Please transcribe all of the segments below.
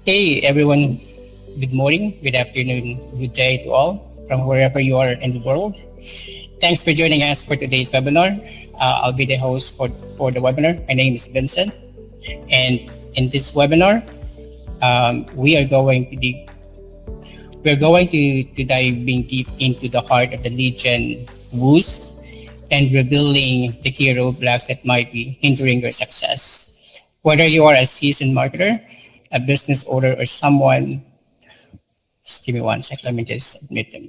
Hey everyone, good morning, good afternoon, good day to all from wherever you are in the world. Thanks for joining us for today's webinar. I'll be the host for the webinar. My name is Vincent, and in this webinar, we are going to diving deep into the heart of the lead gen woes and revealing the key roadblocks that might be hindering your success. Whether you are a seasoned marketer, a business owner, or someone, just give me one sec, let me just admit them.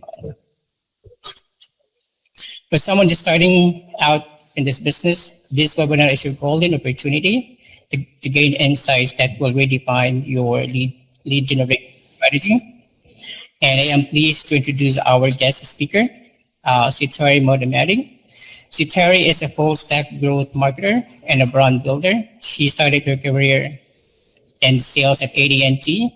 For someone just starting out in this business, this webinar is your golden opportunity to gain insights that will redefine your lead generation strategy. And I am pleased to introduce our guest speaker, Setareh Motamedi. Setareh is a full stack growth marketer and a brand builder. She started her career in sales at AT&T,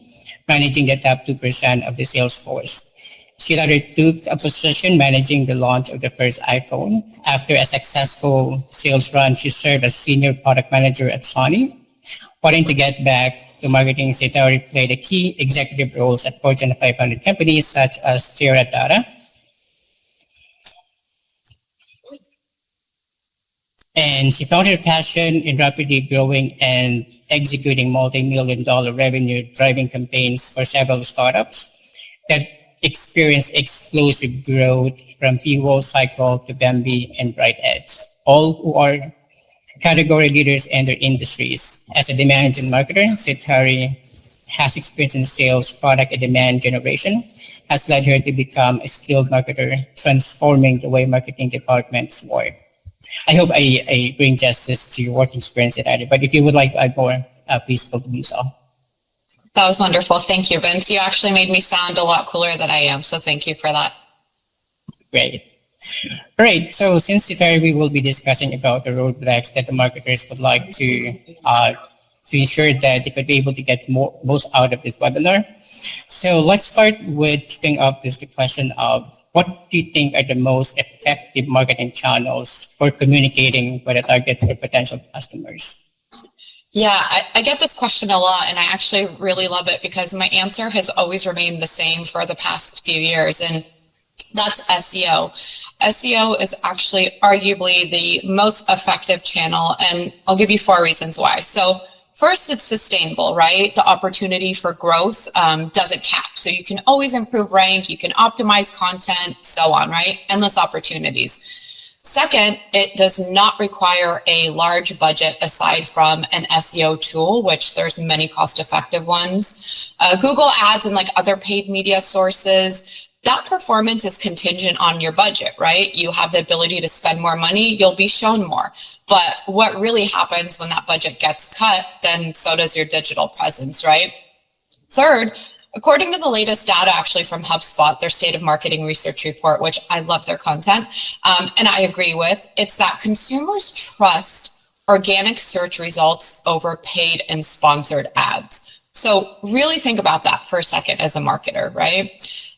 managing the top 2% of the sales force. She later took a position managing the launch of the first iPhone. After a successful sales run, she served as senior product manager at Sony. Wanting to get back to marketing, Setareh played a key executive roles at Fortune 500 companies such as Toyota. And she found her passion in rapidly growing and executing multi-million dollar revenue driving campaigns for several startups that experienced explosive growth from Fuel Cycle to Bambi and Bright Edge, all who are category leaders in their industries. As a demand gen marketer, Setareh has experience in sales, product, and demand generation, has led her to become a skilled marketer, transforming the way marketing departments work. I hope I bring justice to your work experience at Adi, but if you would like to add more, please feel free to do so. That was wonderful. Thank you, Vince. You actually made me sound a lot cooler than I am, so thank you for that. Great. All right, so since today we will be discussing about the roadblocks that the marketers would like to ensure that they could be able to get most out of this webinar. So let's start with kicking off the question of what do you think are the most effective marketing channels for communicating with a target or potential customers? Yeah, I get this question a lot, and I actually really love it because my answer has always remained the same for the past few years, and that's SEO. SEO is actually arguably the most effective channel, and I'll give you 4 reasons why. So first, it's sustainable, right? The opportunity for growth doesn't cap. So you can always improve rank, you can optimize content, so on, right? Endless opportunities. Second, it does not require a large budget aside from an SEO tool, which there's many cost-effective ones. Google Ads and like other paid media sources, that performance is contingent on your budget, right? You have the ability to spend more money, you'll be shown more. But what really happens when that budget gets cut, then so does your digital presence, right? Third, according to the latest data actually from HubSpot, their State of Marketing Research Report, which I love their content, and I agree with, it's that consumers trust organic search results over paid and sponsored ads. So really think about that for a second as a marketer, right?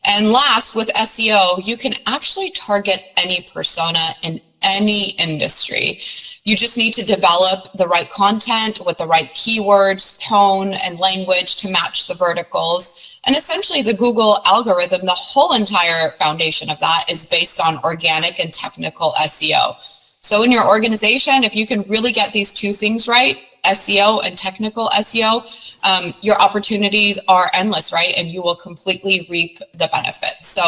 And last, with SEO, you can actually target any persona in any industry. You just need to develop the right content with the right keywords, tone, and language to match the verticals. And essentially the Google algorithm, the whole entire foundation of that is based on organic and technical SEO. So in your organization, if you can really get these 2 things right, SEO and technical SEO, your opportunities are endless, right? And you will completely reap the benefits. So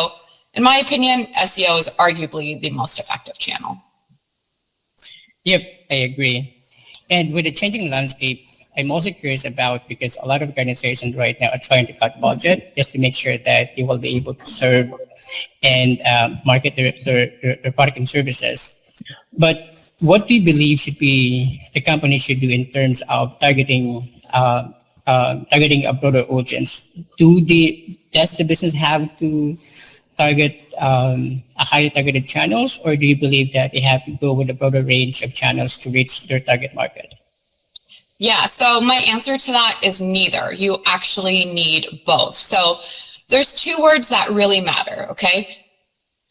in my opinion, SEO is arguably the most effective channel. Yep, I agree. And with the changing landscape, I'm also curious about, because a lot of organizations right now are trying to cut budget just to make sure that they will be able to serve and market their product and services. But what do you believe should be the company should do in terms of targeting a broader audience? Does the business have to target a highly targeted channels, or do you believe that they have to go with a broader range of channels to reach their target market? Yeah, so my answer to that is neither. You actually need both. So there's 2 words that really matter, okay?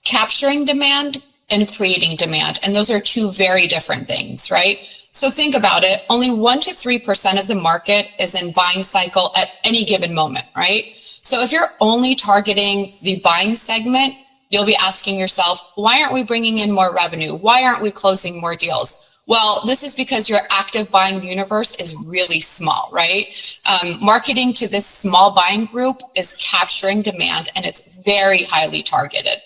Capturing demand and creating demand. And those are 2 very different things, right? So think about it. Only 1 to 3% of the market is in buying cycle at any given moment, right? So if you're only targeting the buying segment, you'll be asking yourself, why aren't we bringing in more revenue? Why aren't we closing more deals? Well, this is because your active buying universe is really small, right? Marketing to this small buying group is capturing demand, and it's very highly targeted.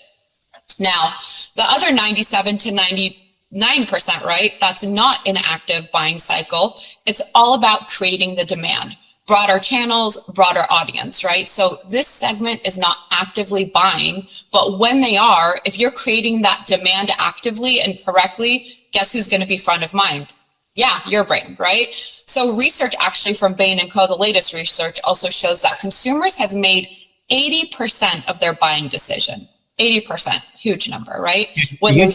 Now, the other 97 to 99%, right? That's not an active buying cycle. It's all about creating the demand, broader channels, broader audience, right? So this segment is not actively buying, but when they are, if you're creating that demand actively and correctly, guess who's going to be front of mind? Yeah, your brain, right? So research actually from Bain & Co., the latest research also shows that consumers have made 80% of their buying decision. 80%, huge number, right? When they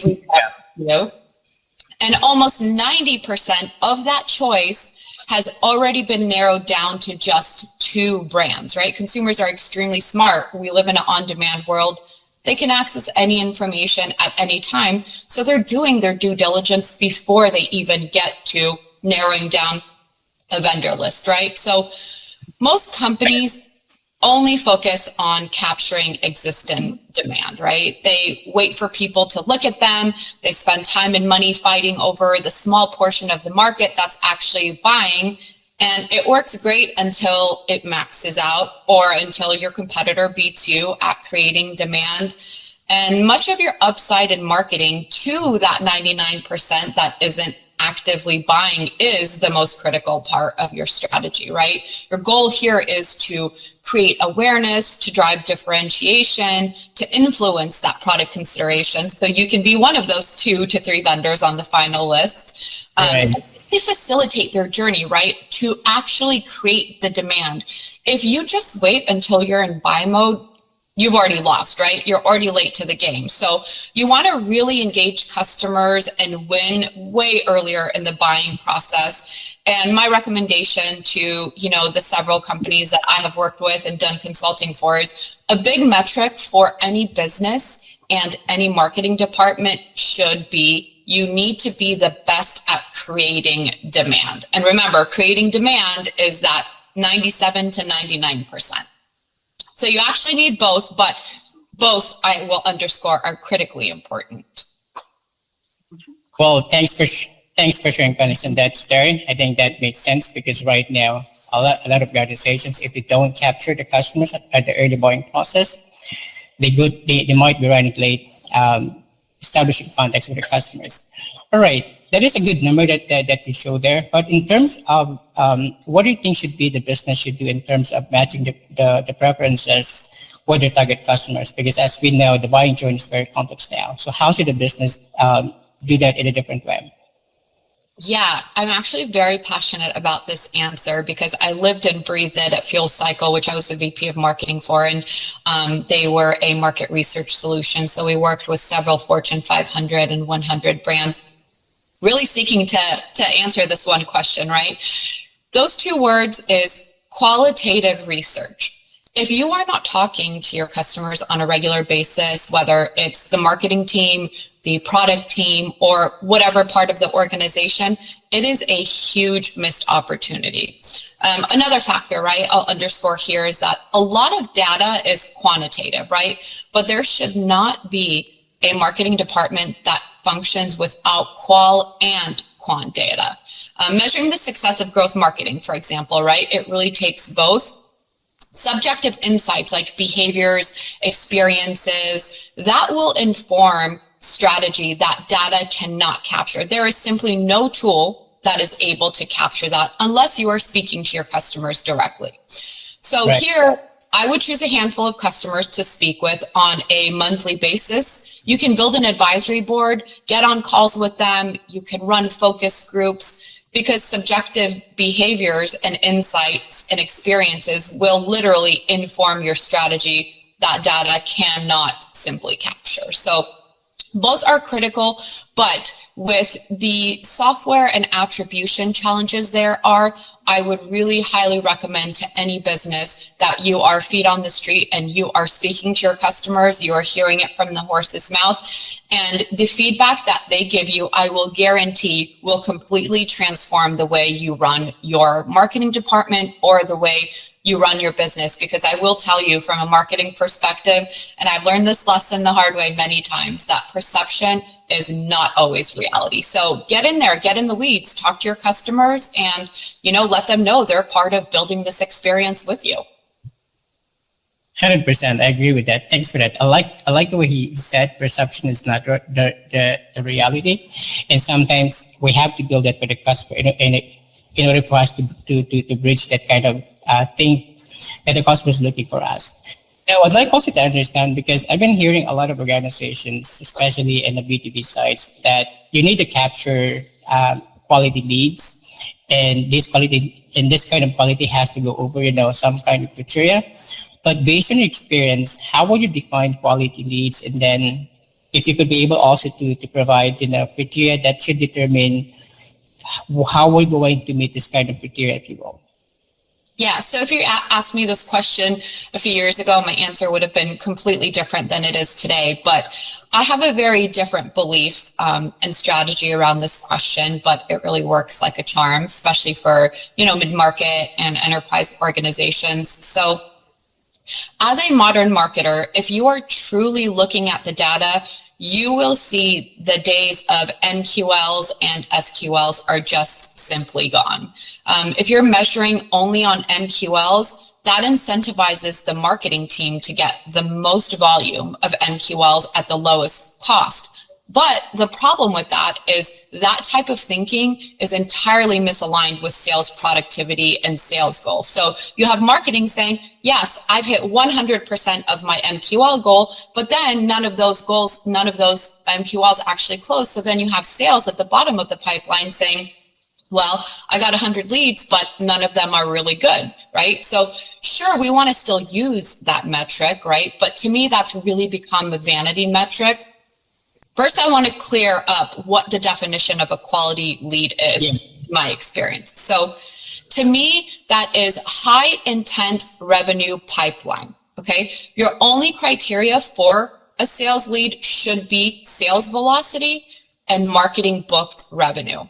and almost 90% of that choice has already been narrowed down to just 2 brands, right? Consumers are extremely smart. We live in an on-demand world. They can access any information at any time. So they're doing their due diligence before they even get to narrowing down a vendor list, right? So most companies only focus on capturing existing demand, right? They wait for people to look at them. They spend time and money fighting over the small portion of the market that's actually buying. And it works great until it maxes out or until your competitor beats you at creating demand. And much of your upside in marketing to that 99% that isn't actively buying is the most critical part of your strategy, right? Your goal here is to create awareness, to drive differentiation, to influence that product consideration. So you can be one of those 2 to 3 vendors on the final list. Right. They facilitate their journey, right? To actually create the demand. If you just wait until you're in buy mode, you've already lost, right? You're already late to the game. So you want to really engage customers and win way earlier in the buying process. And my recommendation to, the several companies that I have worked with and done consulting for is a big metric for any business and any marketing department should be you need to be the best at creating demand. And remember, creating demand is that 97 to 99%. So you actually need both, but both, I will underscore, are critically important. Well, thanks for sharing Connie, on that, Setareh. I think that makes sense because right now, a lot of organizations, if they don't capture the customers at the early buying process, they might be running late, establishing contacts with the customers. All right, that is a good number that you show there. But in terms of what do you think should be the business should do in terms of matching the preferences with their target customers? Because as we know, the buying journey is very complex now. So how should the business do that in a different way? Yeah, I'm actually very passionate about this answer because I lived and breathed it at Fuel Cycle, which I was the VP of marketing for, and they were a market research solution. So we worked with several Fortune 500 and 100 brands, really seeking to answer this one question, right? Those 2 words is qualitative research. If you are not talking to your customers on a regular basis, whether it's the marketing team, the product team, or whatever part of the organization, it is a huge missed opportunity. Another factor, right, I'll underscore here is that a lot of data is quantitative, right? But there should not be a marketing department that functions without qual and quant data. Measuring the success of growth marketing, for example, right, it really takes both. Subjective insights like behaviors, experiences, that will inform strategy that data cannot capture. There is simply no tool that is able to capture that unless you are speaking to your customers directly. So right. Here, I would choose a handful of customers to speak with on a monthly basis. You can build an advisory board, get on calls with them. You can run focus groups. Because subjective behaviors and insights and experiences will literally inform your strategy that data cannot simply capture. So both are critical, but with the software and attribution challenges there are, I would really highly recommend to any business that you are feet on the street and you are speaking to your customers, you are hearing it from the horse's mouth, and the feedback that they give you, I will guarantee will completely transform the way you run your marketing department or the way you run your business. Because I will tell you from a marketing perspective, and I've learned this lesson the hard way many times, that perception is not always reality. So get in there, get in the weeds, talk to your customers, and let them know they're part of building this experience with you. 100%, I agree with that. Thanks for that. I like the way he said perception is not the reality, and sometimes we have to build that with the customer in order for us to bridge that kind of thing that the customer is looking for us. Now, I'd like also to understand, because I've been hearing a lot of organizations, especially in the B2B sites, that you need to capture quality leads, and this kind of quality has to go over some kind of criteria. But based on your experience, how would you define quality leads? And then if you could be able also to provide criteria that should determine how we're going to meet this kind of criteria, if you will. Yeah, so if you asked me this question a few years ago, my answer would have been completely different than it is today. But I have a very different belief and strategy around this question, but it really works like a charm, especially for, mid-market and enterprise organizations. So as a modern marketer, if you are truly looking at the data, you will see the days of MQLs and SQLs are just simply gone. If you're measuring only on MQLs, that incentivizes the marketing team to get the most volume of MQLs at the lowest cost. But the problem with that is that type of thinking is entirely misaligned with sales productivity and sales goals. So you have marketing saying, yes, I've hit 100% of my MQL goal, but then none of those MQLs actually close. So then you have sales at the bottom of the pipeline saying, well, I got 100 leads, but none of them are really good, right? So sure, we want to still use that metric, right? But to me, that's really become a vanity metric. First, I want to clear up what the definition of a quality lead is, in my experience. So to me, that is high intent revenue pipeline, okay? Your only criteria for a sales lead should be sales velocity and marketing booked revenue.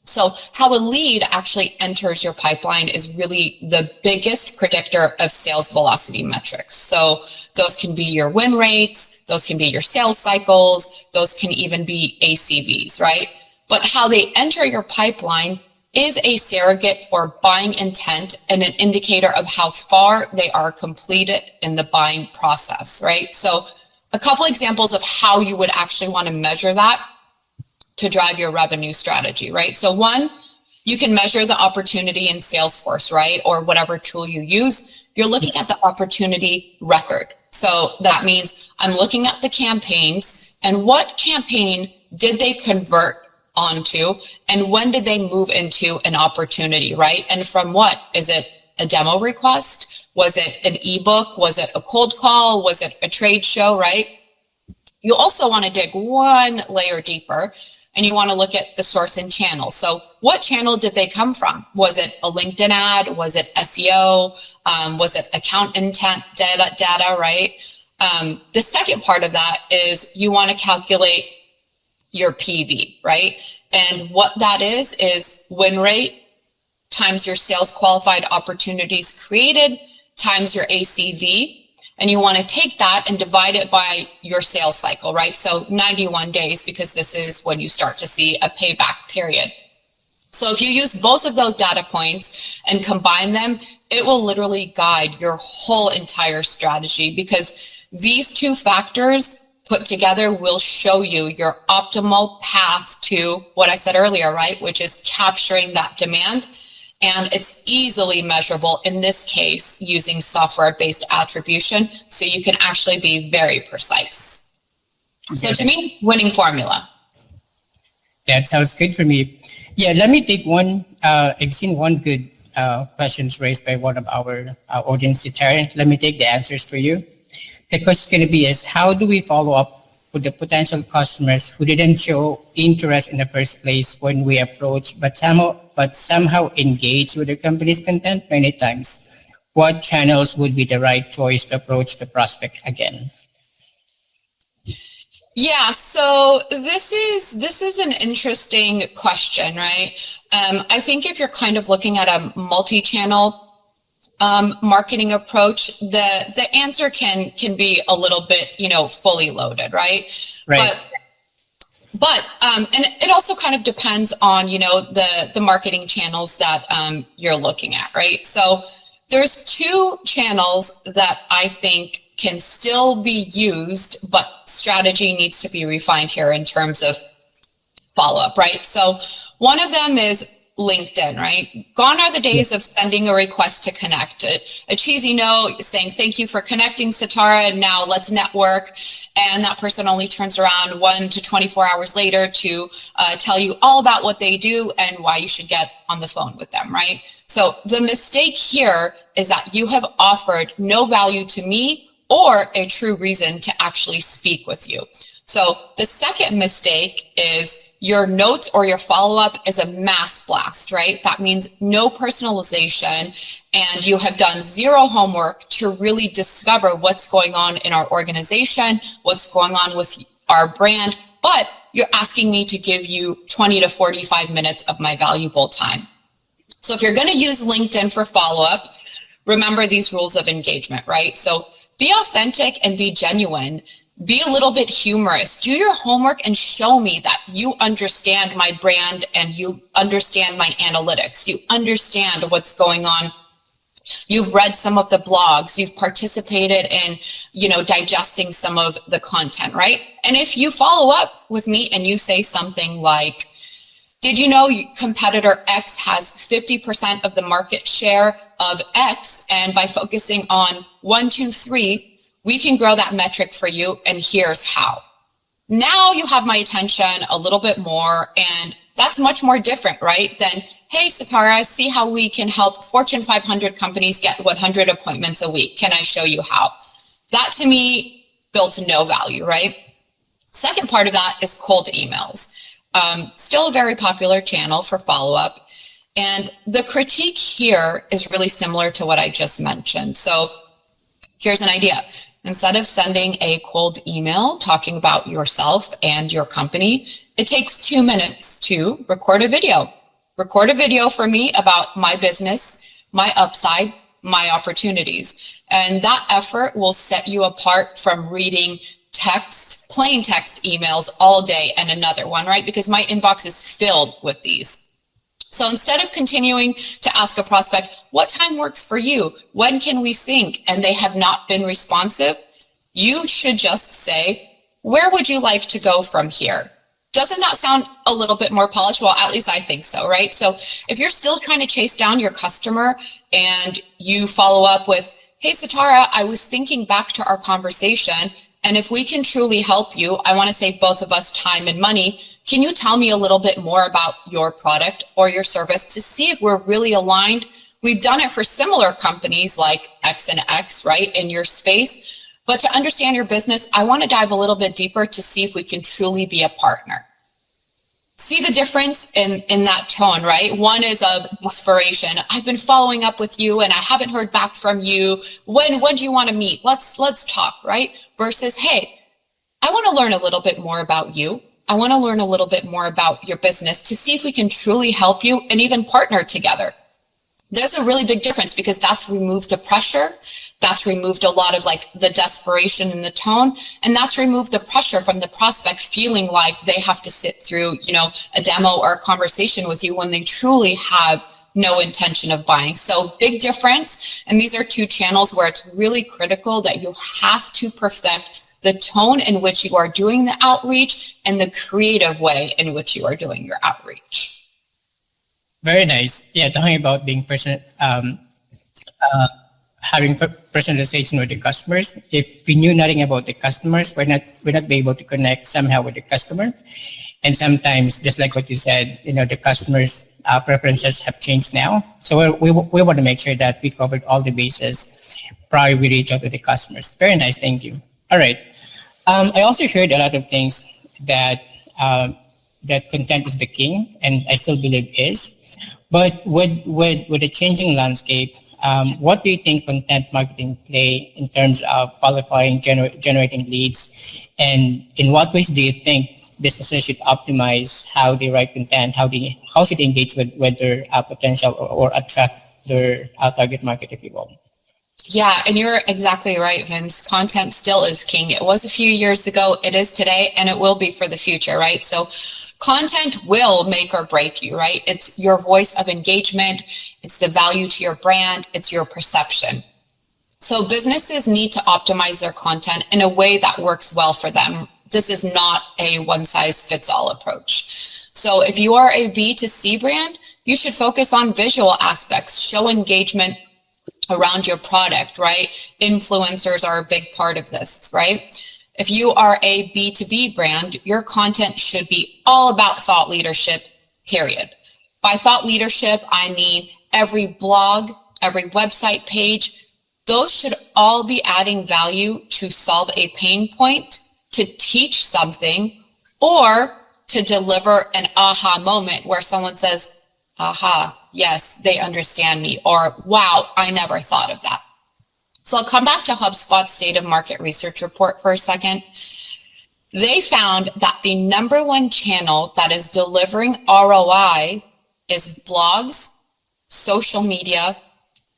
So how a lead actually enters your pipeline is really the biggest predictor of sales velocity metrics. So those can be your win rates, those can be your sales cycles, those can even be ACVs, right? But how they enter your pipeline is a surrogate for buying intent and an indicator of how far they are completed in the buying process, right? So a couple examples of how you would actually want to measure that to drive your revenue strategy, right? So one, you can measure the opportunity in Salesforce, right? Or whatever tool you use. You're looking at the opportunity record. So that means I'm looking at the campaigns and what campaign did they convert onto and when did they move into an opportunity, right? And from what? Is it a demo request? Was it an ebook? Was it a cold call? Was it a trade show, right? You also want to dig one layer deeper and you want to look at the source and channel. So what channel did they come from? Was it a LinkedIn ad? Was it SEO? Was it account intent data, right? The second part of that is you want to calculate your PV, right? And what that is win rate times your sales qualified opportunities created times your ACV. And you want to take that and divide it by your sales cycle, right? So 91 days, because this is when you start to see a payback period. So if you use both of those data points and combine them, it will literally guide your whole entire strategy, because these two factors put together will show you your optimal path to what I said earlier, right? Which is capturing that demand. And it's easily measurable in this case using software-based attribution, so you can actually be very precise. So to me, winning formula. That sounds good for me. Yeah, let me take one. I've seen one good questions raised by one of our audience, Setareh. Let me take the answers for you. The question is going to be how do we follow up with the potential customers who didn't show interest in the first place when we approached, but somehow engaged with the company's content many times? What channels would be the right choice to approach the prospect again? Yeah, so this is an interesting question, right? I think if you're kind of looking at a multi-channel marketing approach, the answer can be a little bit, fully loaded, right? Right. But and it also kind of depends on, the marketing channels that you're looking at, right? So there's two channels that I think can still be used, but strategy needs to be refined here in terms of follow-up, right? So one of them is LinkedIn, right? Gone are the days of sending a request to connect. A cheesy note saying, thank you for connecting, Setareh, now let's network. And that person only turns around 1 to 24 hours later to tell you all about what they do and why you should get on the phone with them, right? So the mistake here is that you have offered no value to me or a true reason to actually speak with you. So the second mistake is your notes or your follow-up is a mass blast, right? That means no personalization, and you have done zero homework to really discover what's going on in our organization, what's going on with our brand, but you're asking me to give you 20 to 45 minutes of my valuable time. So if you're going to use LinkedIn for follow-up, remember these rules of engagement, right? So be authentic and be genuine. Be a little bit humorous. Do your homework and show me that you understand my brand and you understand my analytics. You understand what's going on. You've read some of the blogs. You've participated in, digesting some of the content, right? And if you follow up with me and you say something like, did you know competitor X has 50% of the market share of X, and by focusing on 1, 2, 3, we can grow that metric for you, and here's how. Now you have my attention a little bit more, and that's much more different, right? Than, hey, Setareh, see how we can help Fortune 500 companies get 100 appointments a week. Can I show you how? That to me built no value, right? Second part of that is cold emails. Still a very popular channel for follow-up. And the critique here is really similar to what I just mentioned. So here's an idea. Instead of sending a cold email talking about yourself and your company, it takes 2 minutes to record a video. Record a video for me about my business, my upside, my opportunities. And that effort will set you apart from reading plain text emails all day and another one, right? Because my inbox is filled with these. So instead of continuing to ask a prospect, what time works for you? When can we sync? And they have not been responsive, you should just say, where would you like to go from here? Doesn't that sound a little bit more polished? Well, at least I think so, right? So if you're still trying to chase down your customer and you follow up with, hey, Setareh, I was thinking back to our conversation, and if we can truly help you, I want to save both of us time and money. Can you tell me a little bit more about your product or your service to see if we're really aligned? We've done it for similar companies like X and X, right, in your space. But to understand your business, I want to dive a little bit deeper to see if we can truly be a partner. See the difference in that tone, right? One is of inspiration. I've been following up with you and I haven't heard back from you. When do you want to meet? Let's talk, right? Versus, hey, I want to learn a little bit more about you. I want to learn a little bit more about your business to see if we can truly help you and even partner together. There's a really big difference because that's removed the pressure. That's removed a lot of the desperation in the tone, and that's removed the pressure from the prospect feeling like they have to sit through, a demo or a conversation with you when they truly have no intention of buying. So big difference. And these are two channels where it's really critical that you have to perfect the tone in which you are doing the outreach and the creative way in which you are doing your outreach. Very nice. Yeah, talking about being having personalization with the customers. If we knew nothing about the customers, we're not be able to connect somehow with the customer. And sometimes, just like what you said, the customers' preferences have changed now. So we want to make sure that we covered all the bases prior we reach out to the customers. Very nice, thank you. All right. I also shared a lot of things that that content is the king, and I still believe is. But with the changing landscape, what do you think content marketing play in terms of qualifying, generating leads, and in what ways do you think businesses should optimize how they write content, how should they engage with their potential or attract their target market, if you will? Yeah, and you're exactly right, Vince. Content still is king. It was a few years ago, it is today, and it will be for the future, right? So content will make or break you, right? It's your voice of engagement. It's the value to your brand. It's your perception. So businesses need to optimize their content in a way that works well for them. This is not a one-size-fits-all approach. So if you are a B2C brand, you should focus on visual aspects, show engagement around your product, right? Influencers are a big part of this, right? If you are a B2B brand, your content should be all about thought leadership, period. By thought leadership, I mean every blog, every website page, those should all be adding value to solve a pain point, to teach something, or to deliver an aha moment where someone says, aha, yes, they understand me, or wow, I never thought of that. So I'll come back to HubSpot's State of Market Research report for a second. They found that the number one channel that is delivering ROI is blogs, social media,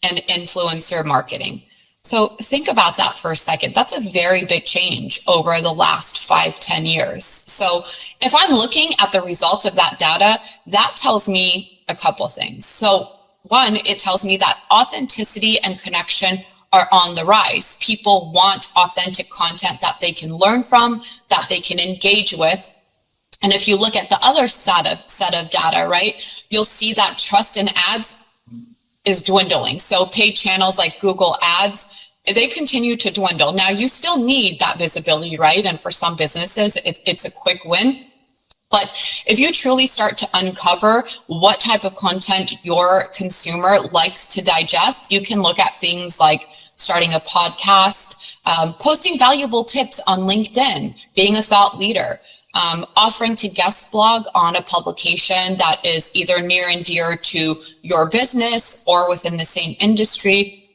and influencer marketing. So think about that for a second. That's a very big change over the last 5-10 years. So if I'm looking at the results of that data, that tells me a couple things. So one, it tells me that authenticity and connection are on the rise. People want authentic content that they can learn from, that they can engage with. And if you look at the other set of data, right, you'll see that trust in ads is dwindling. So paid channels like Google Ads, they continue to dwindle. Now you still need that visibility, right? And for some businesses, it's a quick win. But if you truly start to uncover what type of content your consumer likes to digest, you can look at things like starting a podcast, posting valuable tips on LinkedIn, being a thought leader, offering to guest blog on a publication that is either near and dear to your business or within the same industry,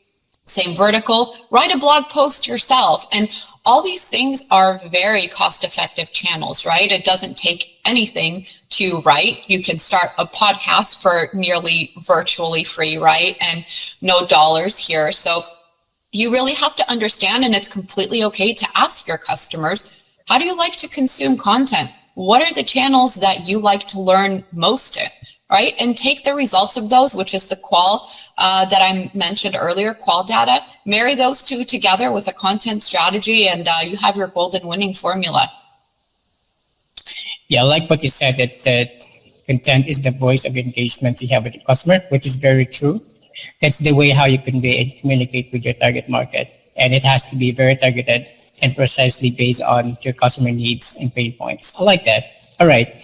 same vertical, write a blog post yourself. And all these things are very cost-effective channels, right? It doesn't take anything to write. You can start a podcast for nearly virtually free, right? And no dollars here. So you really have to understand, and it's completely okay to ask your customers, how do you like to consume content? What are the channels that you like to learn most in? Right? And take the results of those, which is the qual that I mentioned earlier, qual data, marry those two together with a content strategy, and you have your golden winning formula. Yeah, I like what you said, that content is the voice of engagement you have with the customer, which is very true. It's the way how you convey and communicate with your target market. And it has to be very targeted and precisely based on your customer needs and pain points. I like that. All right.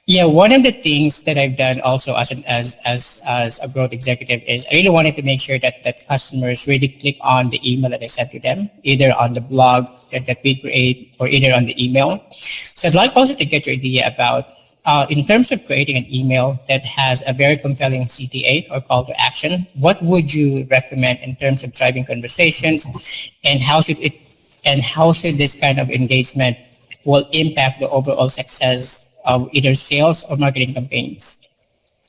Yeah, one of the things that I've done also as a growth executive is I really wanted to make sure that customers really click on the email that I sent to them, either on the blog that we create or either on the email. So I'd like also to get your idea about, in terms of creating an email that has a very compelling CTA or call to action, what would you recommend in terms of driving conversations, and how should this kind of engagement will impact the overall success of either sales or marketing campaigns?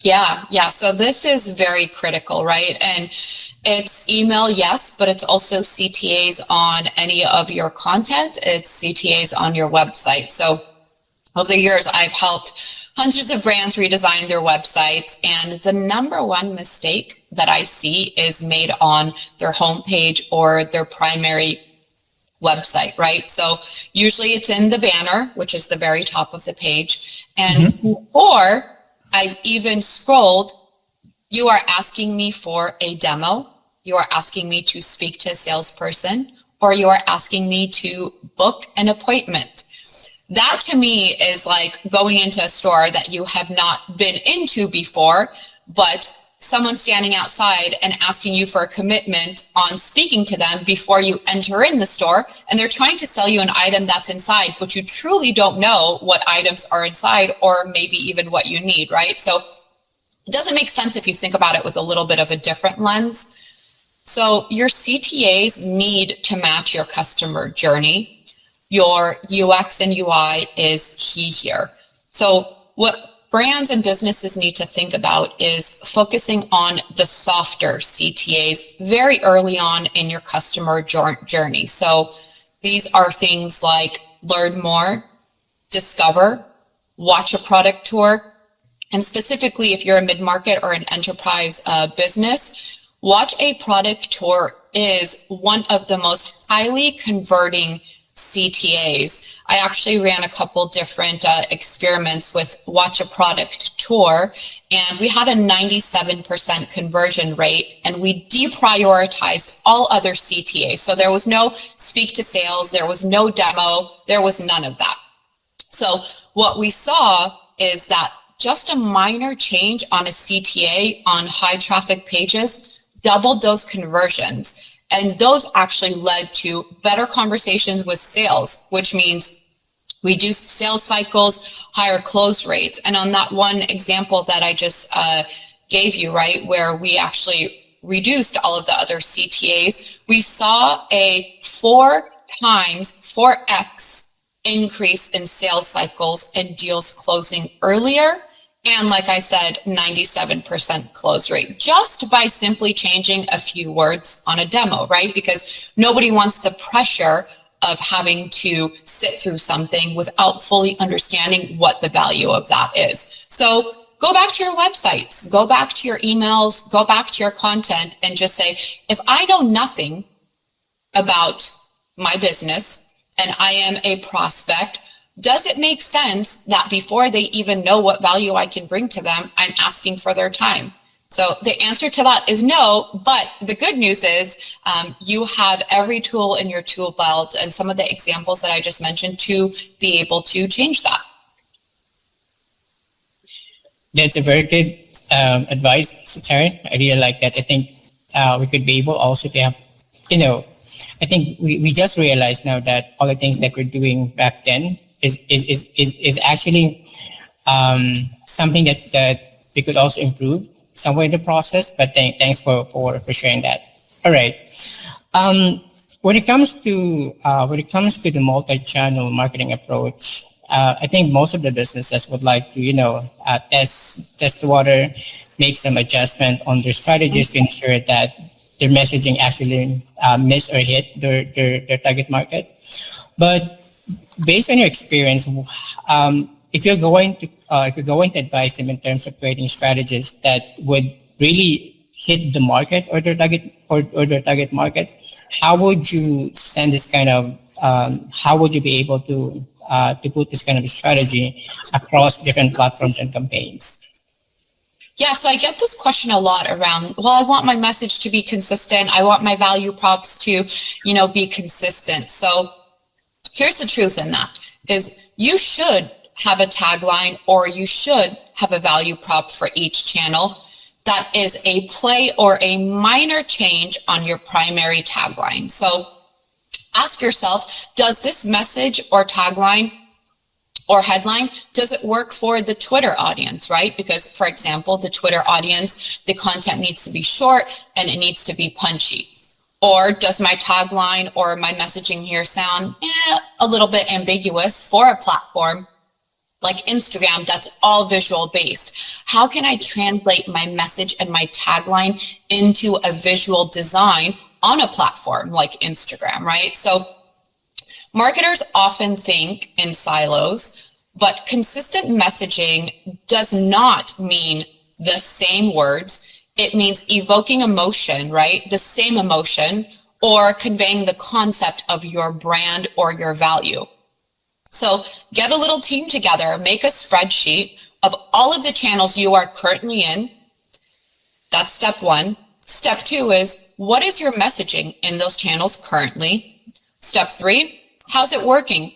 Yeah. So this is very critical, right? And it's email, yes, but it's also CTAs on any of your content. It's CTAs on your website. So over the years, I've helped hundreds of brands redesign their websites. And the number one mistake that I see is made on their homepage or their primary website, right? So usually it's in the banner, which is the very top of the page. And or I've even scrolled, you are asking me for a demo, you are asking me to speak to a salesperson, or you are asking me to book an appointment. That to me is like going into a store that you have not been into before, but someone standing outside and asking you for a commitment on speaking to them before you enter in the store, and they're trying to sell you an item that's inside, but you truly don't know what items are inside or maybe even what you need, right? So it doesn't make sense if you think about it with a little bit of a different lens. So your CTAs need to match your customer journey. Your UX and UI is key here. So what brands and businesses need to think about is focusing on the softer CTAs very early on in your customer journey. So these are things like learn more, discover, watch a product tour, and specifically if you're a mid-market or an enterprise business, watch a product tour is one of the most highly converting CTAs. I actually ran a couple different experiments with watch a product tour, and we had a 97% conversion rate, and we deprioritized all other CTAs. So there was no speak to sales, there was no demo, there was none of that. So what we saw is that just a minor change on a CTA on high traffic pages doubled those conversions. And those actually led to better conversations with sales, which means reduced sales cycles, higher close rates. And on that one example that I just gave you, right, where we actually reduced all of the other CTAs, we saw a 4x increase in sales cycles and deals closing earlier. And like I said, 97% close rate just by simply changing a few words on a demo, right? Because nobody wants the pressure of having to sit through something without fully understanding what the value of that is. So go back to your websites, go back to your emails, go back to your content and just say, if I know nothing about my business and I am a prospect, does it make sense that before they even know what value I can bring to them, I'm asking for their time? So the answer to that is no, but the good news is you have every tool in your tool belt and some of the examples that I just mentioned to be able to change that. That's a very good advice, Setareh. I really like that. I think we could be able also to have, I think we just realized now that all the things that we're doing back then is actually something that we could also improve somewhere in the process. But thanks for sharing that. All right. When it comes to the multi-channel marketing approach, I think most of the businesses would like to test the water, make some adjustment on their strategies to ensure that their messaging actually miss or hit their target market. But based on your experience, if you're going to advise them in terms of creating strategies that would really hit the market or their target market, how would you send this kind of how would you be able to put this kind of strategy across different platforms and campaigns? Yeah, so I get this question a lot around, well, I want my message to be consistent. I want my value props to, be consistent. So here's the truth in that is you should have a tagline or you should have a value prop for each channel that is a play or a minor change on your primary tagline. So ask yourself, does this message or tagline or headline, does it work for the Twitter audience, right? Because, for example, the Twitter audience, the content needs to be short and it needs to be punchy. Or does my tagline or my messaging here sound a little bit ambiguous for a platform like Instagram that's all visual based? How can I translate my message and my tagline into a visual design on a platform like Instagram, right? So marketers often think in silos, but consistent messaging does not mean the same words. It means evoking emotion, right? The same emotion, or conveying the concept of your brand or your value. So get a little team together, make a spreadsheet of all of the channels you are currently in. That's step one. Step two is, what is your messaging in those channels currently? Step three, how's it working?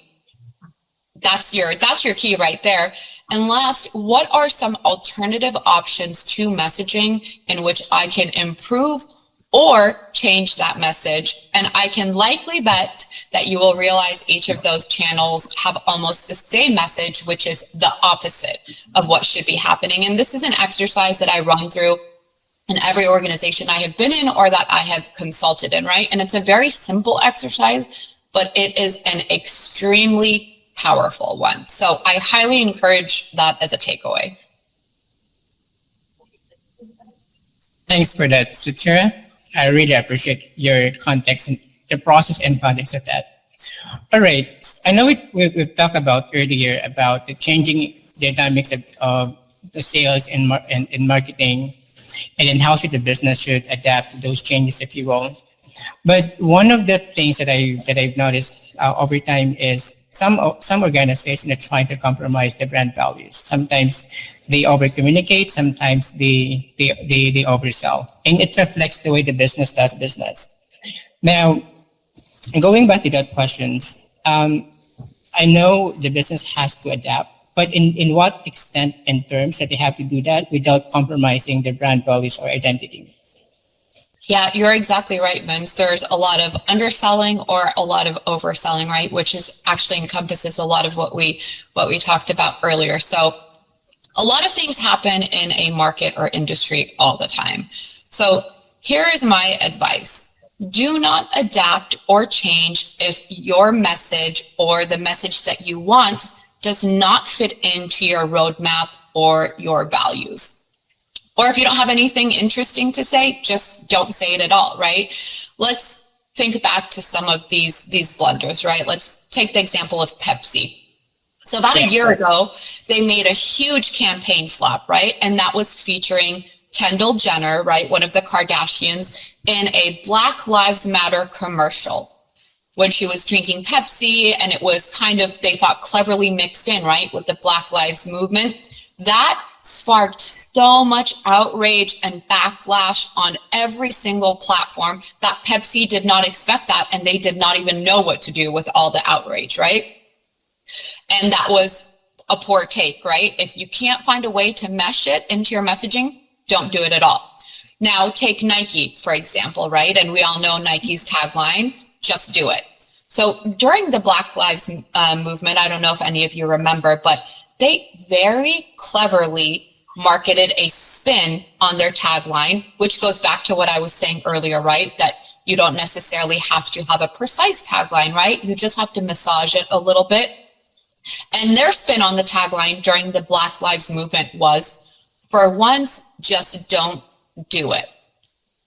That's your key right there. And last, what are some alternative options to messaging in which I can improve or change that message? And I can likely bet that you will realize each of those channels have almost the same message, which is the opposite of what should be happening. And this is an exercise that I run through in every organization I have been in or that I have consulted in, right? And it's a very simple exercise, but it is an extremely powerful one. So I highly encourage that as a takeaway. Thanks for that, Setareh. I really appreciate your context and the process and context of that. All right. I know we've talked about earlier about the changing dynamics of the sales and marketing, and then how should the business should adapt to those changes, if you will. But one of the things that I've noticed over time is some organizations are trying to compromise the brand values. Sometimes they over communicate, sometimes they oversell, and it reflects the way the business does business. Now, going back to that question, I know the business has to adapt, but in what extent and terms that they have to do that without compromising their brand values or identity? Yeah, you're exactly right, Vince. There's a lot of underselling or a lot of overselling, right? Which is actually encompasses a lot of what we talked about earlier. So a lot of things happen in a market or industry all the time. So here is my advice. Do not adapt or change if your message or the message that you want does not fit into your roadmap or your values. Or if you don't have anything interesting to say, just don't say it at all, right? Let's think back to some of these blunders, right? Let's take the example of Pepsi. So about a year ago, they made a huge campaign flop, right? And that was featuring Kendall Jenner, right? One of the Kardashians, in a Black Lives Matter commercial when she was drinking Pepsi, and it was kind of, they thought, cleverly mixed in, right, with the Black Lives movement. That sparked so much outrage and backlash on every single platform that Pepsi did not expect that, and they did not even know what to do with all the outrage, right? And that was a poor take, right? If you can't find a way to mesh it into your messaging, don't do it at all. Now take Nike, for example, right? And we all know Nike's tagline, just do it. So during the Black Lives movement, I don't know if any of you remember, but they very cleverly marketed a spin on their tagline, which goes back to what I was saying earlier, right? That you don't necessarily have to have a precise tagline, right? You just have to massage it a little bit. And their spin on the tagline during the Black Lives movement was, for once, just don't do it.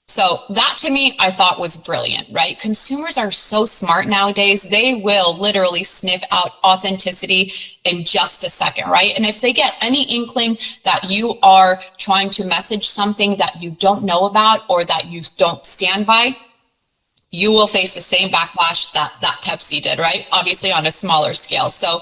So that to me, I thought was brilliant, right? Consumers are so smart nowadays. They will literally sniff out authenticity in just a second, right? And if they get any inkling that you are trying to message something that you don't know about or that you don't stand by, you will face the same backlash that Pepsi did, right? Obviously on a smaller scale. So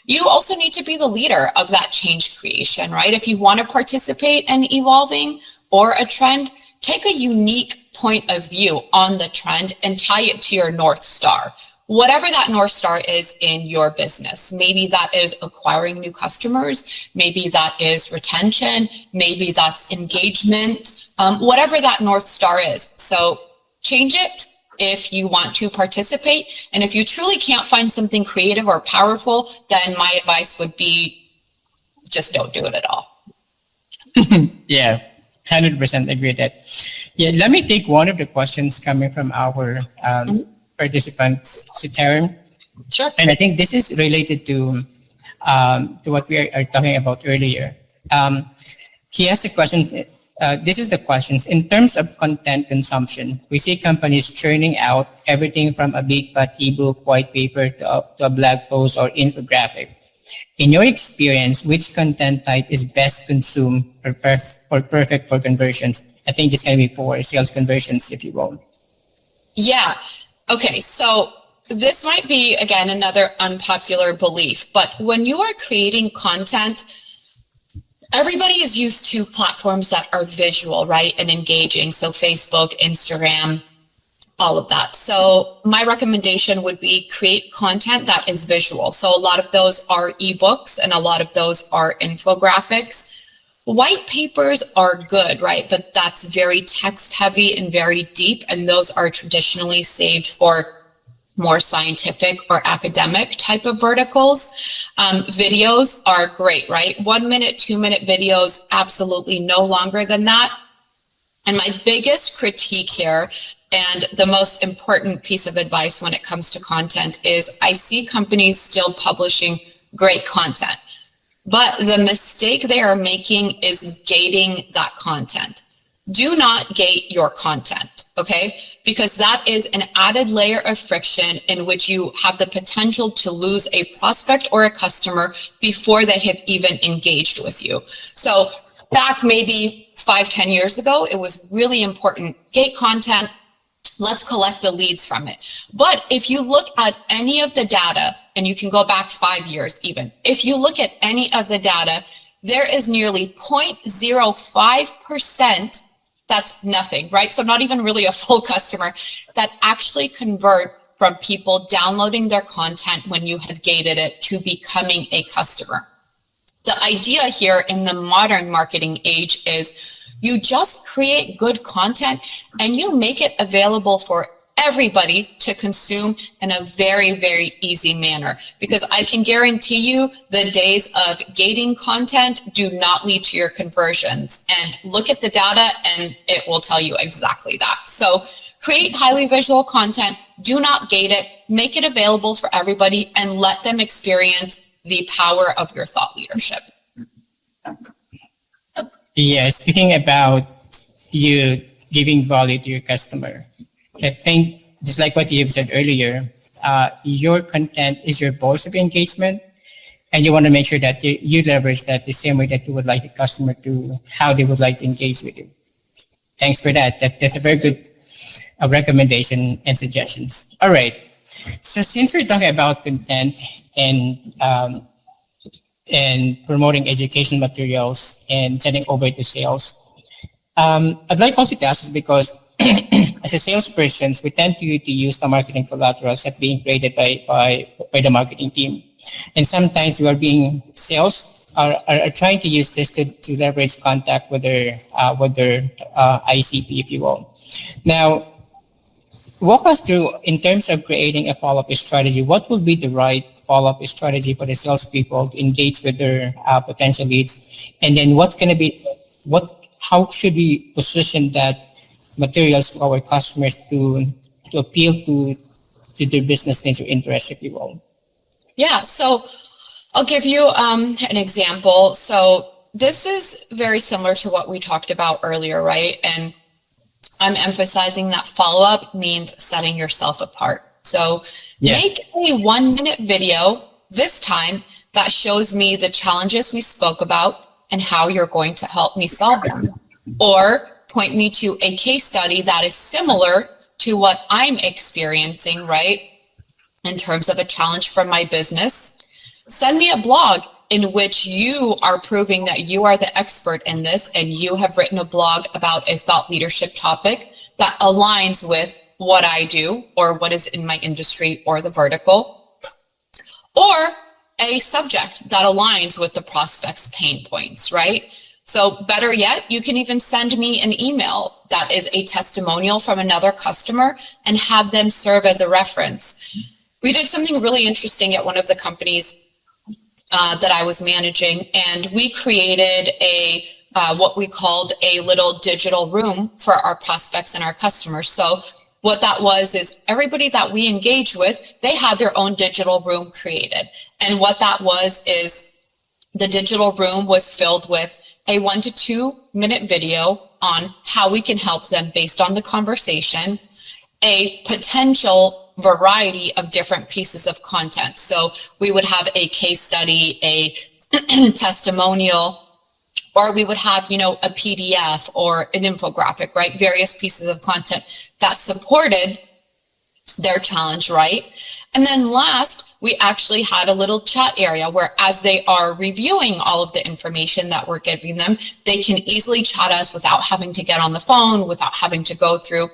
you also need to be the leader of that change creation, right? If you want to participate in evolving or a trend, take a unique point of view on the trend and tie it to your North Star. Whatever that North Star is in your business. Maybe that is acquiring new customers. Maybe that is retention. Maybe that's engagement. Whatever that North Star is. So change it if you want to participate. And if you truly can't find something creative or powerful, then my advice would be just don't do it at all. Yeah. 100% agree with that. Yeah, let me take one of the questions coming from our participants, Setareh. Sure. And I think this is related to what we are talking about earlier. He has a question. This is the question. In terms of content consumption, we see companies churning out everything from a big fat ebook, white paper to a blog post or infographic. In your experience, which content type is best consumed or perfect for conversions? I think this can be for sales conversions, if you will. Yeah. Okay. So this might be, again, another unpopular belief, but when you are creating content, everybody is used to platforms that are visual, right? And engaging. So Facebook, Instagram, all of that. So my recommendation would be create content that is visual. So a lot of those are ebooks and a lot of those are infographics. White papers are good, right? But that's very text heavy and very deep. And those are traditionally saved for more scientific or academic type of verticals. Videos are great, right? 1 minute, 2 minute videos, absolutely no longer than that. And my biggest critique here and the most important piece of advice when it comes to content is I see companies still publishing great content, but the mistake they are making is gating that content. Do not gate your content, okay? Because that is an added layer of friction in which you have the potential to lose a prospect or a customer before they have even engaged with you. So back maybe 5-10 years ago, it was really important. Gate content, let's collect the leads from it. But if you look at any of the data, and you can go back 5 years even, if you look at any of the data, there is nearly 0.05%, that's nothing, right? So not even really a full customer, that actually convert from people downloading their content when you have gated it to becoming a customer. The idea here in the modern marketing age is you just create good content and you make it available for everybody to consume in a very, very easy manner. Because I can guarantee you the days of gating content do not lead to your conversions. And look at the data and it will tell you exactly that. So create highly visual content, do not gate it, make it available for everybody and let them experience the power of your thought leadership. Yeah, speaking about you giving value to your customer, I think just like what you've said earlier, your content is your voice of engagement, and you want to make sure that you leverage that the same way that you would like the customer to, how they would like to engage with you. Thanks for that. That's a very good recommendation and suggestions. All right. So since we're talking about content and promoting education materials and sending over to sales, I'd like also to ask this because as a salesperson, we tend to use the marketing collaterals that being created by the marketing team. And sometimes we are being sales are trying to use this to leverage contact with their ICP, if you will. Now, walk us through in terms of creating a follow-up strategy. What would be the right follow-up strategy for the salespeople to engage with their potential leads? And then what's going to be how should we position that materials to our customers to appeal to their business needs or interests, if you will? Yeah, so I'll give you an example. So this is very similar to what we talked about earlier, right? And I'm emphasizing that follow-up means setting yourself apart. So make a 1 minute video this time that shows me the challenges we spoke about and how you're going to help me solve them. Or point me to a case study that is similar to what I'm experiencing, right? In terms of a challenge from my business. Send me a blog in which you are proving that you are the expert in this and you have written a blog about a thought leadership topic that aligns with what I do or what is in my industry or the vertical, or a subject that aligns with the prospect's pain points, right? So better yet, you can even send me an email that is a testimonial from another customer and have them serve as a reference. We did something really interesting at one of the companies that I was managing, and we created what we called a little digital room for our prospects and our customers. So what that was is everybody that we engaged with, they had their own digital room created. And what that was is the digital room was filled with a 1 to 2 minute video on how we can help them based on the conversation, a potential variety of different pieces of content. So we would have a case study, a testimonial, or we would have, a PDF or an infographic, right? Various pieces of content that supported their challenge, right? And then last, we actually had a little chat area where as they are reviewing all of the information that we're giving them, they can easily chat us without having to get on the phone, without having to go through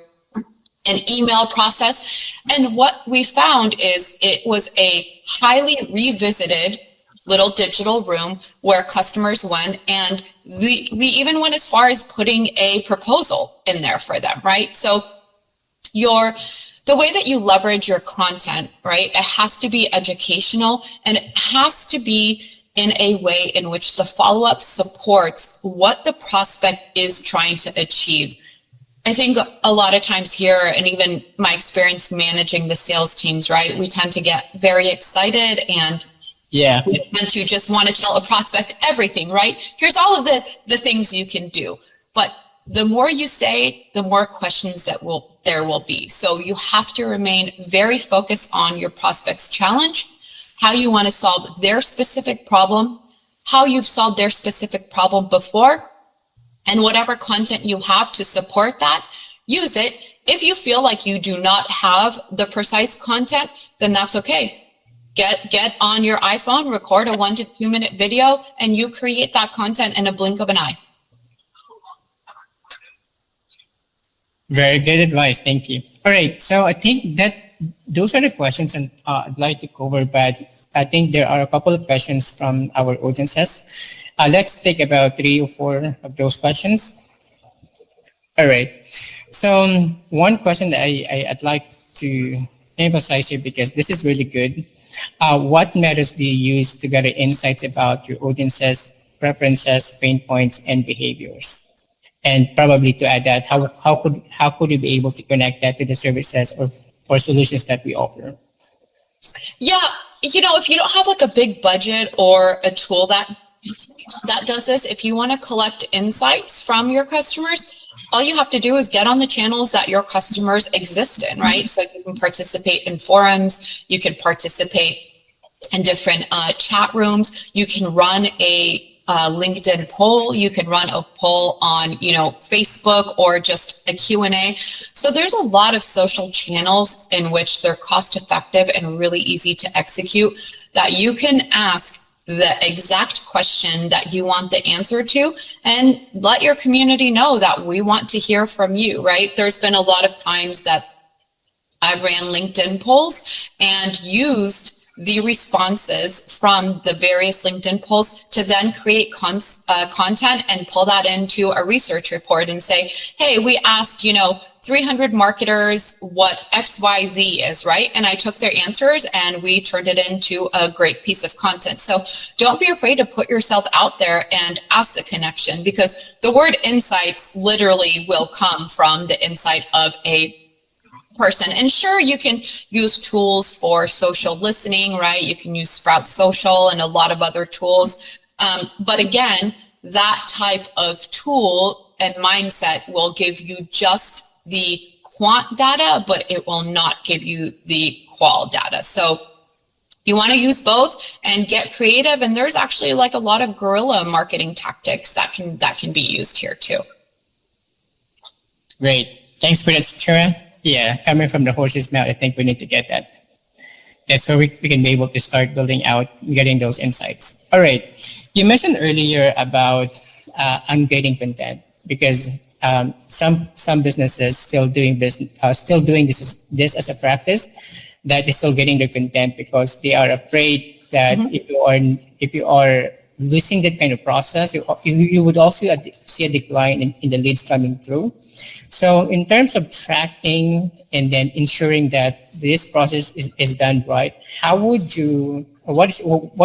an email process. And what we found is it was a highly revisited little digital room where customers went, and we even went as far as putting a proposal in there for them, right? So the way that you leverage your content, right, it has to be educational, and it has to be in a way in which the follow-up supports what the prospect is trying to achieve. I think a lot of times here, and even my experience managing the sales teams, right, we tend to get very excited, and yeah, we tend to just want to tell a prospect everything, right? Here's all of the things you can do. But the more you say, the more questions there will be. So you have to remain very focused on your prospect's challenge, how you want to solve their specific problem, how you've solved their specific problem before, and whatever content you have to support that, use it. If you feel like you do not have the precise content, then that's okay. Get on your iPhone, record a 1 to 2 minute video, and you create that content in a blink of an eye. Very good advice. Thank you. All right. So I think that those are the questions I'd like to cover, but I think there are a couple of questions from our audiences. Let's take about 3 or 4 of those questions. All right. So one question that I'd like to emphasize here, because this is really good. What methods do you use to gather insights about your audience's preferences, pain points, and behaviors? And probably to add that, how could you be able to connect that to the services or solutions that we offer? Yeah, if you don't have like a big budget or a tool that does this, if you want to collect insights from your customers, all you have to do is get on the channels that your customers exist in, right? So you can participate in forums, you can participate in different chat rooms, you can run a LinkedIn poll, you can run a poll on, Facebook, or just a Q&A. So there's a lot of social channels in which they're cost effective and really easy to execute, that you can ask the exact question that you want the answer to, and let your community know that we want to hear from you, right? There's been a lot of times that I've ran LinkedIn polls and used the responses from the various LinkedIn polls to then create content and pull that into a research report and say, hey, we asked, 300 marketers what XYZ is, right? And I took their answers and we turned it into a great piece of content. So don't be afraid to put yourself out there and ask the connection, because the word insights literally will come from the insight of a person. And sure, you can use tools for social listening, right? You can use Sprout Social and a lot of other tools. But again, that type of tool and mindset will give you just the quant data, but it will not give you the qual data. So you want to use both and get creative. And there's actually like a lot of guerrilla marketing tactics that can be used here too. Great. Thanks for that, Setareh. Yeah, coming from the horse's mouth, I think we need to get that. That's where we can be able to start building out, getting those insights. All right. You mentioned earlier about ungating content, because some businesses still doing this as a practice, that is still getting their content because they are afraid that if you are losing that kind of process, you would also see a decline in the leads coming through. So in terms of tracking and then ensuring that this process is done right, how would you, or what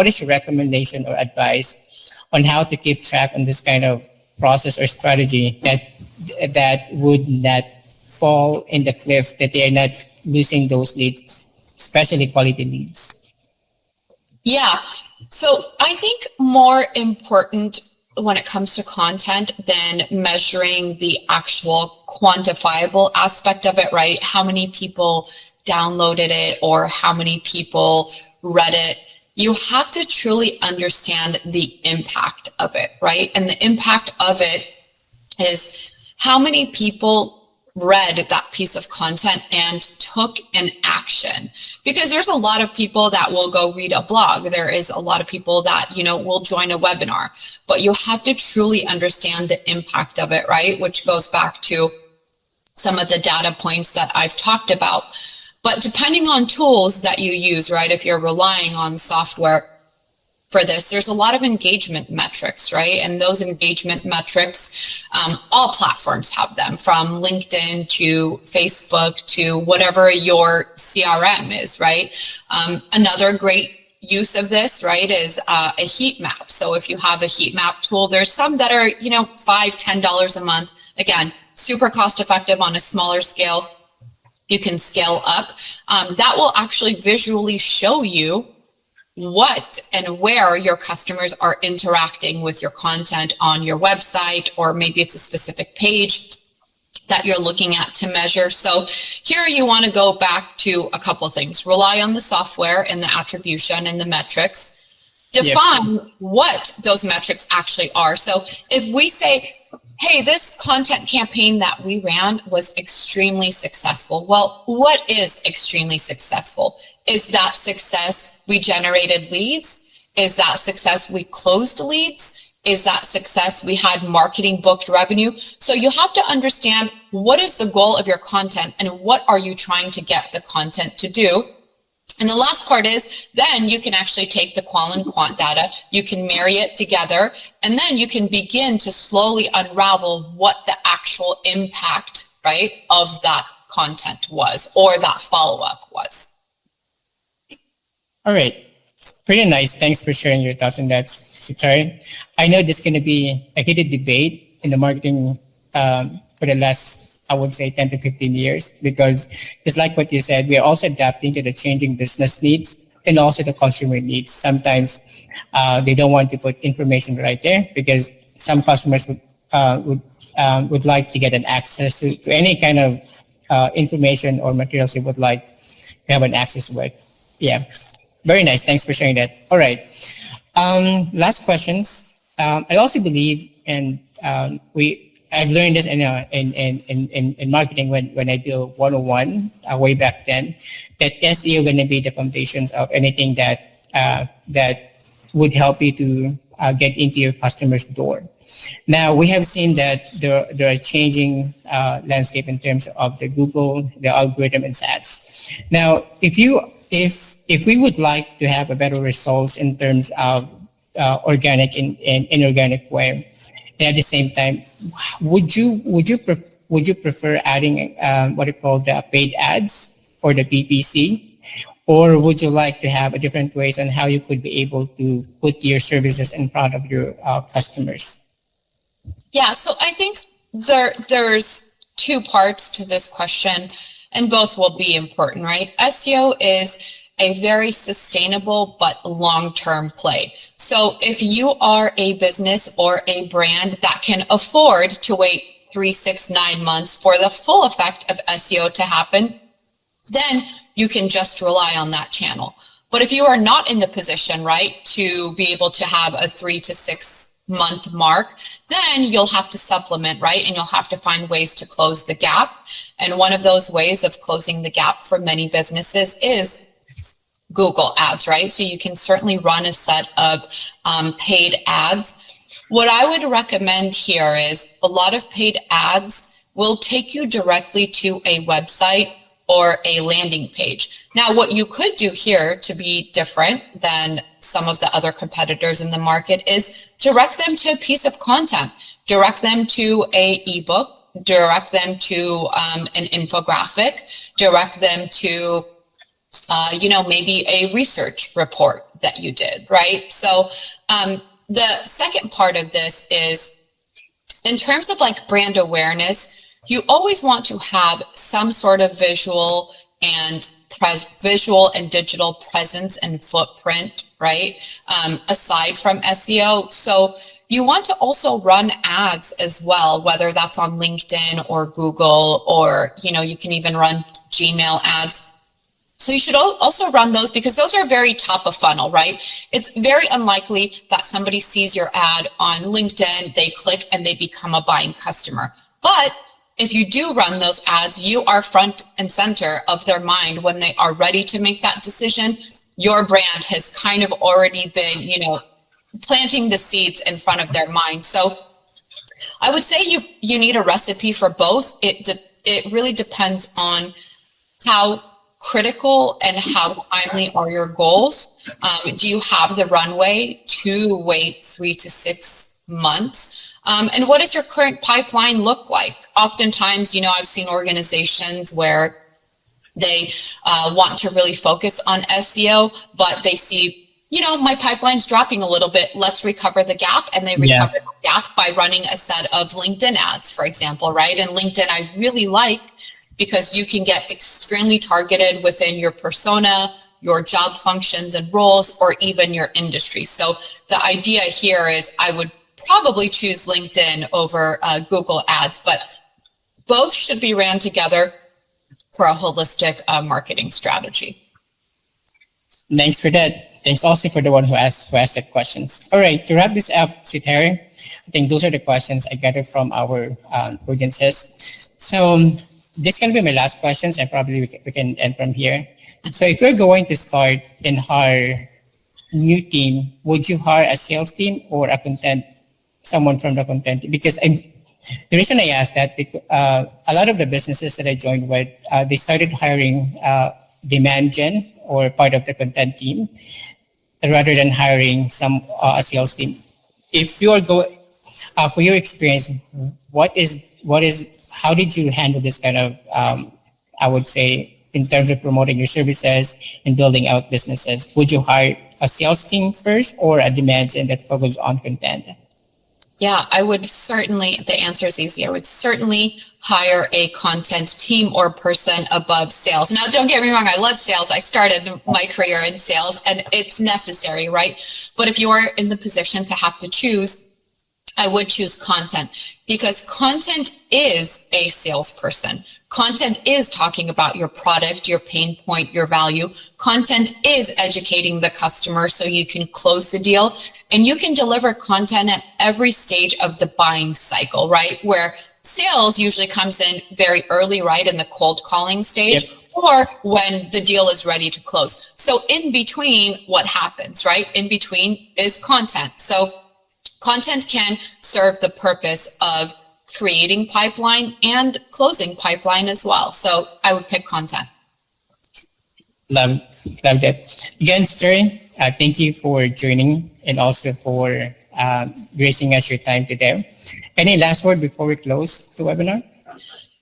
is your recommendation or advice on how to keep track on this kind of process or strategy that would not fall in the cliff, that they are not losing those leads, especially quality leads? Yeah, so I think more important when it comes to content than measuring the actual quantifiable aspect of it, right? How many people downloaded it or how many people read it? You have to truly understand the impact of it, right? And the impact of it is how many people read that piece of content and took an action. Because there's a lot of people that will go read a blog. There is a lot of people that, will join a webinar. But you have to truly understand the impact of it, right? Which goes back to some of the data points that I've talked about. But depending on tools that you use, right, if you're relying on software for this, there's a lot of engagement metrics, right? And those engagement metrics, all platforms have them, from LinkedIn to Facebook to whatever your CRM is, right? Another great use of this, right, is a heat map. So if you have a heat map tool, there's some that are, $5, $10 a month. Again, super cost effective on a smaller scale. You can scale up. That will actually visually show you what and where your customers are interacting with your content on your website, or maybe it's a specific page that you're looking at to measure. So here you want to go back to a couple of things. Rely on the software and the attribution and the metrics. Define what those metrics actually are. So if we say, hey, this content campaign that we ran was extremely successful. Well, what is extremely successful? Is that success we generated leads? Is that success we closed leads? Is that success we had marketing booked revenue? So you have to understand, what is the goal of your content and what are you trying to get the content to do? And the last part is, then you can actually take the qual and quant data, you can marry it together, and then you can begin to slowly unravel what the actual impact, right, of that content was, or that follow-up was. All right. Pretty nice. Thanks for sharing your thoughts on that, Setareh. I know there's going to be a heated debate in the marketing for the last, I would say, 10 to 15 years, because it's like what you said, we are also adapting to the changing business needs and also the consumer needs. Sometimes they don't want to put information right there because some customers would like to get an access to any kind of information or materials they would like to have an access with. Yeah, very nice. Thanks for sharing that. All right. Last questions. I also believe, and I've learned this in marketing when I do 101 way back then, that SEO going to be the foundations of anything that would help you to get into your customer's door. Now we have seen that there are changing landscape in terms of the Google, the algorithm, and stats. Now, if we would like to have a better results in terms of organic and inorganic way, and at the same time, would you prefer adding what you call the paid ads or the PPC, or would you like to have a different ways on how you could be able to put your services in front of your customers? Yeah, so I think there's two parts to this question, and both will be important, right? SEO is a very sustainable but long-term play. So if you are a business or a brand that can afford to wait 3, 6, 9 months for the full effect of SEO to happen, then you can just rely on that channel. But if you are not in the position, right, to be able to have a 3 to 6 month mark, then you'll have to supplement, right? And you'll have to find ways to close the gap. And one of those ways of closing the gap for many businesses is Google ads, right? So you can certainly run a set of paid ads. What I would recommend here is a lot of paid ads will take you directly to a website or a landing page. Now, what you could do here to be different than some of the other competitors in the market is direct them to a piece of content, direct them to a ebook, direct them to an infographic, direct them to maybe a research report that you did, right? So the second part of this is, in terms of like brand awareness, you always want to have some sort of visual and digital presence and footprint, right? Aside from SEO. So you want to also run ads as well, whether that's on LinkedIn or Google, or, you can even run Gmail ads. So you should also run those, because those are very top of funnel, right? It's very unlikely that somebody sees your ad on LinkedIn, they click and they become a buying customer. But if you do run those ads, you are front and center of their mind when they are ready to make that decision. Your brand has kind of already been, planting the seeds in front of their mind. So I would say you need a recipe for both. It it really depends on how critical and how timely are your goals. Do you have the runway to wait 3 to 6 months? And what does your current pipeline look like? Oftentimes, I've seen organizations where they want to really focus on SEO, but they see, my pipeline's dropping a little bit. Let's recover the gap. And they recover the gap by running a set of LinkedIn ads, for example, right? And LinkedIn, I really like because you can get extremely targeted within your persona, your job functions and roles, or even your industry. So the idea here is I would probably choose LinkedIn over Google Ads, but both should be ran together for a holistic marketing strategy. Thanks for that. Thanks also for the one who asked that questions. All right, to wrap this up, Setareh, I think those are the questions I gathered from our audiences. So this can be my last questions, and probably we can end from here. So if you're going to start and hire new team, would you hire a sales team or someone from the content? Because the reason I asked that, because a lot of the businesses that I joined with, they started hiring demand gen or part of the content team rather than hiring a sales team. If you are for your experience, how did you handle this kind of, I would say, in terms of promoting your services and building out businesses? Would you hire a sales team first or a demand gen that focuses on content? Yeah, I would certainly, the answer is easy. I would certainly hire a content team or person above sales. Now, don't get me wrong, I love sales. I started my career in sales and it's necessary, right? But if you're in the position to have to choose, I would choose content because content is a salesperson. Content is talking about your product, your pain point, your value. Content is educating the customer so you can close the deal, and you can deliver content at every stage of the buying cycle, right? Where sales usually comes in very early, right? In the cold calling stage. Yep. Or when the deal is ready to close. So in between, what happens, right? In between is content. So content can serve the purpose of creating pipeline and closing pipeline as well. So I would pick content. Love that. Again, Setareh, thank you for joining and also for gracing us your time today. Any last word before we close the webinar?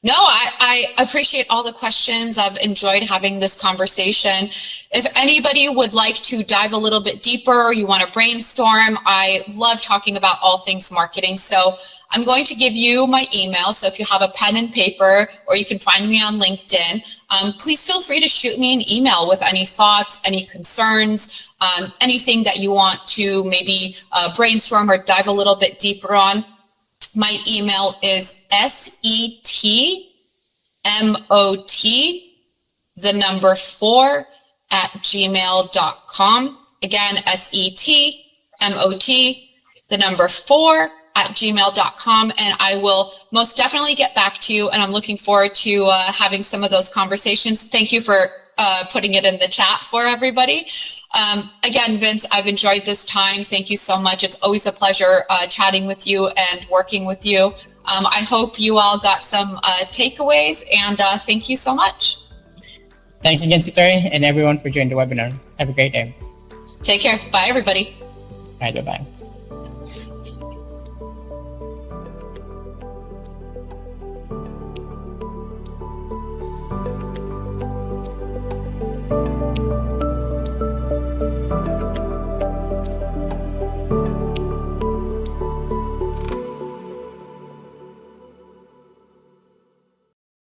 No, I appreciate all the questions. I've enjoyed having this conversation. If anybody would like to dive a little bit deeper, you want to brainstorm, I love talking about all things marketing. So I'm going to give you my email. So if you have a pen and paper, or you can find me on LinkedIn, please feel free to shoot me an email with any thoughts, any concerns, anything that you want to maybe brainstorm or dive a little bit deeper on. My email is setmot4@gmail.com. Again, setmot4@gmail.com. And I will most definitely get back to you. And I'm looking forward to having some of those conversations. Thank you for putting it in the chat for everybody. Again, Vince, I've enjoyed this time. Thank you so much. It's always a pleasure chatting with you and working with you. I hope you all got some takeaways, and thank you so much. Thanks again, Setareh, and everyone for joining the webinar. Have a great day. Take care. Bye, everybody. All right, bye-bye.